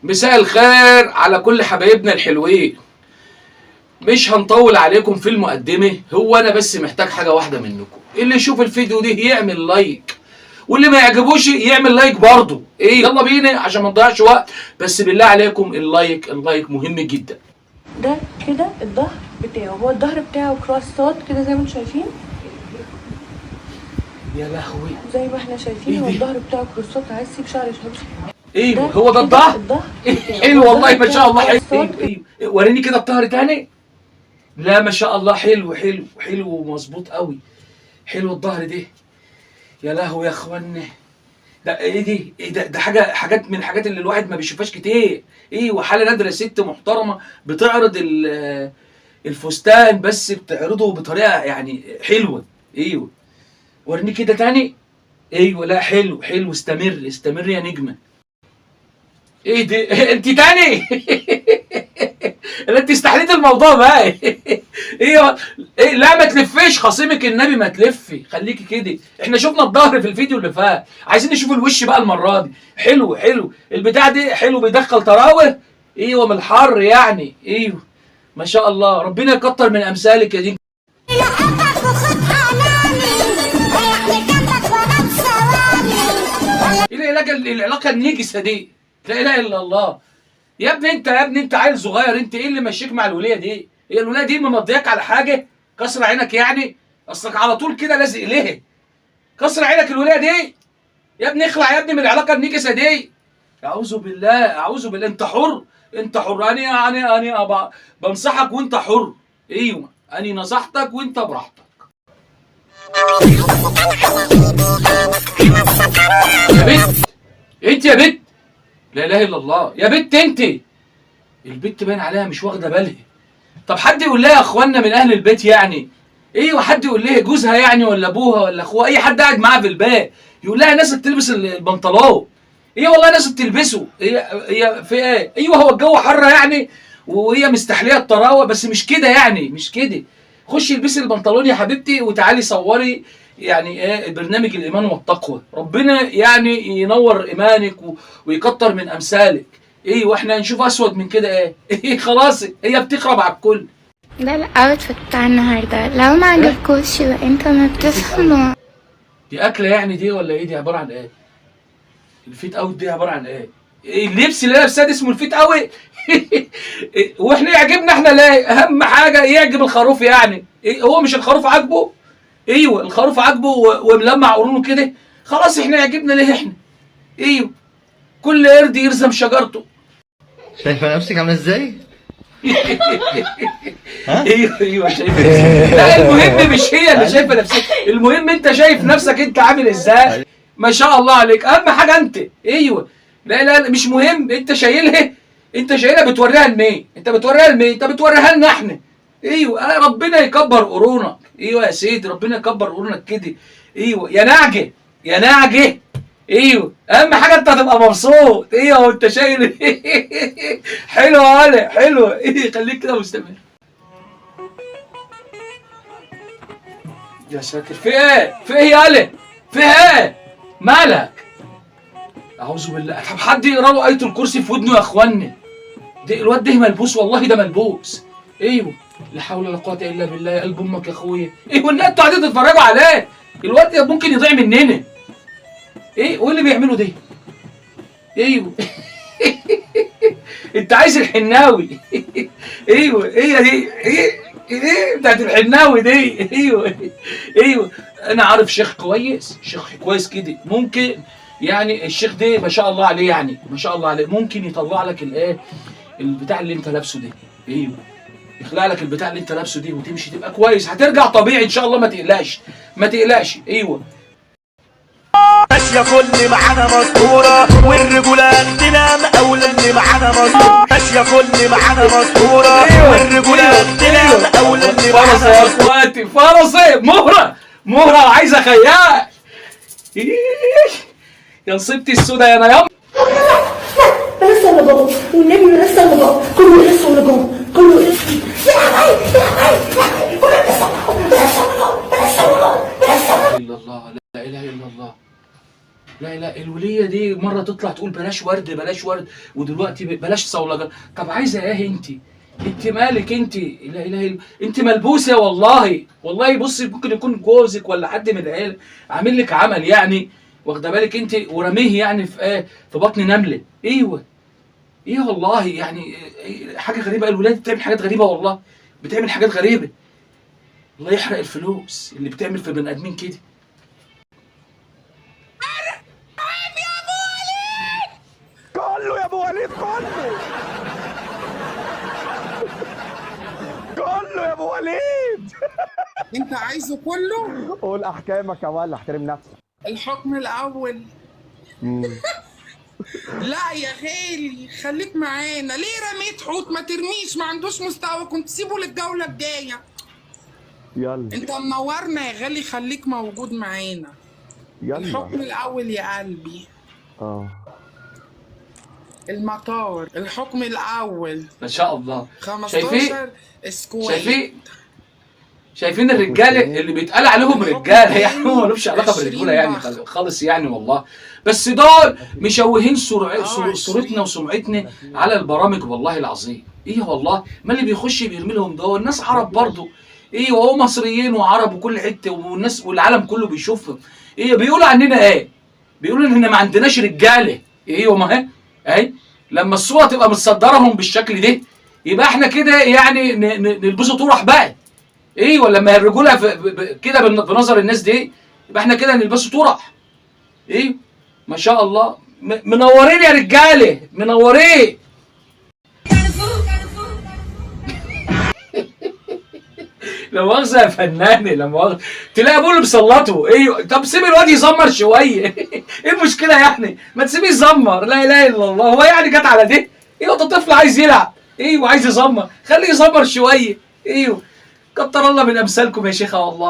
مساء الخير على كل حبايبنا الحلوين. مش هنطول عليكم في المقدمة، هو أنا بس محتاج حاجة واحدة منكم، اللي يشوف الفيديو ده يعمل لايك، واللي ما يعجبوش يعمل لايك برضه. يلا بينا عشان ما نضيعش وقت، بس بالله عليكم اللايك مهم جدا. ده كده الظهر بتاعه، هو الظهر بتاعه كراسات كده زي ما انتم شايفين. يا لهوي زي ما احنا شايفين، هو الظهر بتاعه كراسات. عايز تسيب شعر شمس. ايوه هو ده الظهر. حلو والله ما شاء الله. حلو. ايوه وريني كده الظهر تاني. لا ما شاء الله، حلو ومظبوط قوي. حلو الظهر ده. يا لهوي يا اخوانا، ده ايه دي؟ ايه ده حاجات من الحاجات اللي الواحد ما بيشوفهاش كتير. وحاله نادره، ست محترمه بتعرض الفستان، بس بتعرضه بطريقه يعني حلوه. ايوه وريني كده تاني. ايوه لا حلو، استمر يا نجمه. ايه ده؟ انت تاني؟ انت استحليت الموضوع بقى. ايه لا ما تلفيش، خصيمك النبي ما تلفي، خليكي كده. احنا شفنا الظهر في الفيديو اللي فات، عايزين نشوف الوش بقى المره دي. حلو البتاع دي حلو، بيدخل تراوح. ايوه من الحر يعني. ايوه ما شاء الله، ربنا يكتر من امثالك يا دي. ايه العلاقه النجسه دي؟ لا اله الا الله. يا ابني انت عيل صغير، انت ايه اللي ماشيك مع الوليه دي؟ هي الوليه دي ممضياك على حاجه؟ كسر عينك يعني؟ اصلك على طول كده لازق ليه؟ كسر عينك الوليه دي يا ابني، اخلع يا ابني من العلاقه النجسه دي. اعوذ بالله. انت حر. انا بنصحك وانت حر. ايوه انا نصحتك وانت براحتك. يا بنت انت، يا بنت لا اله الا الله، يا بنت انت. البنت باين عليها مش واخده بالها. طب حد يقول لها يا اخوانا من اهل البيت يعني. وحد يقول لها جوزها يعني، ولا ابوها ولا اخوها، اي حد قاعد معاها في البيت يقول لها ناس تلبس البنطلون. والله ناس تلبسه. هي في ايه؟ هو الجو حر يعني، وهي مستحليه الطراوه، بس مش كده يعني، مش كده. خشي البسي البنطلون يا حبيبتي، وتعالي صوري يعني برنامج الايمان والتقوى. ربنا يعني ينور ايمانك ويكتر من امثالك. واحنا هنشوف اسود من كده ايه؟ خلاص هي بتخرب على الكل. ده الاوتفيت بتاع النهارده، لو ما عجبكوش يبقى انتوا ما بتفهموا. دي اكله يعني دي ولا ايه؟ دي عباره عن ايه؟ الفيت اوت دي عباره عن ايه؟ اللبس اللي لابساه ده اسمه الفيت اوت؟ واحنا يعجبنا احنا ليه؟ اهم حاجه يعجب الخروف يعني. هو مش الخروف عاجبه؟ الخروف عاجبه وملمع قرونه كده، خلاص احنا يعجبنا ليه احنا؟ كل قرد يرسم شجرته. شايفه نفسك عامله ازاي؟ ايوه شايفه نفسك. لا المهم مش هي اللي شايفه نفسك، المهم انت شايف نفسك انت عامل ازاي. ما شاء الله عليك، اهم حاجه انت. لا مش مهم انت شايلها. بتوريها لمين؟ انت بتوريها لنا احنا. ربنا يكبر قرونك. يا سيدي ربنا يكبر قرونك كده. يا نعجه. اهم حاجه انت هتبقى مبسوط. وانت شايل. حلو يا حلو. خليك كده مستمر. يا ساتر، في ايه يا في ايه؟ مالك؟ اعوذ بالله. طب حد يقرا له ايه الكرسي في ودنه يا اخوانا. الواد ده ملبوس، والله ده ملبوس. لا حول ولا قوه الا بالله. يا قلب امك يا اخويا. والناس انتوا قاعدين تتفرجوا عليه، الواد ده ممكن يضيع مننا. وايه اللي بيعملوا ده؟ انت عايز الحناوي. هي دي بتاعت الحناوي دي. انا عارف شيخ كويس كده، ممكن يعني الشيخ ده ما شاء الله عليه، يعني ما شاء الله عليه، ممكن يطلع لك البتاع اللي انت لابسه ده. يخلع لك البتاع اللي انت لابسه دي، وتمشي تبقى كويس، هترجع طبيعي ان شاء الله. ما تقلقش. ماشية كل معانا مسطورة، والرجولات تنام أولى اللي معانا مسطورة. ماشية كل معانا مسطورة، والرجولات تنام أولى اللي معانا مسطورة. فرصة يا اخواتي، فرصة. مهرة عايزة خيال. يا نصيبتي السودا يا نيام. بس اللي بابا والنبي لسه اللي بابا، كله لسه اللي بابا، كله لسه. لا اله الا الله. لا لا، الوليه دي مره تطلع تقول بلاش ورد بلاش ورد، ودلوقتي بلاش صولجان. طب عايزه ايه انت مالك انت؟ لا اله الا انت ملبوسه والله والله. بصي ممكن يكون جوزك ولا حد من العيله عامل لك عمل يعني، واخده بالك انت، ورميه يعني في ايه، في بطن نمله. ايوه ايه والله يعني حاجه غريبه. الولاد بتعمل حاجات غريبه والله، بتعمل حاجات غريبه. الله يحرق الفلوس اللي بتعمل في بني ادمين كده. كله يا ابو وليد كله. كله يا ابو وليد. انت عايزه كله؟ قول احكامك يا ولد، احترم نفسك. الحكم الاول. لا يا غالي خليك معانا. ليه رميت حوت؟ ما ترميش، ما عندوش مستوى، كنت سيبه للجوله الجايه. يلا انت منورنا يا غالي، خليك موجود معانا. يلا. الحكم الاول يا قلبي. المطار. الحكم الاول ما شاء الله. 15 سكوير. شايفين الرجاله اللي بيتقال عليهم رجاله يعني هم مالهمش علاقه بالرجوله يعني خالص يعني والله، بس دول مشوهين صورتنا وسمعتنا على البرامج والله العظيم. ايه والله، ما اللي بيخش بيرمي لهم دول ناس عرب برضه. ايه وهو مصريين وعرب وكل حته والناس والعالم كله بيشوفهم. ايه بيقولوا عننا ايه؟ بيقولوا ان ما عندناش رجاله. ايه وما هي اهي لما الصوره تبقى متصدرهم بالشكل ده يبقى احنا كده يعني نلبسوا طرح بقى. ايه ولا لما الرجوله كده بنظر الناس دي يبقى احنا كده نلبسوا طرح. ايه ما شاء الله منورين يا رجاله منورين. لما مؤاخذة يا فنانة، لما مؤاخذة تلاقي ابوه اللي بيسلطه. ايوه طب سيب الواد يزمر شويه. ايه المشكله يعني؟ ما تسيبيه يزمر. لا اله الا الله، هو يعني جت على دي؟ ايوه ده طفل عايز يلعب. ايوه عايز يزمر، خليه يزمر شويه. ايوه كتر الله من امثالكم يا شيخه والله.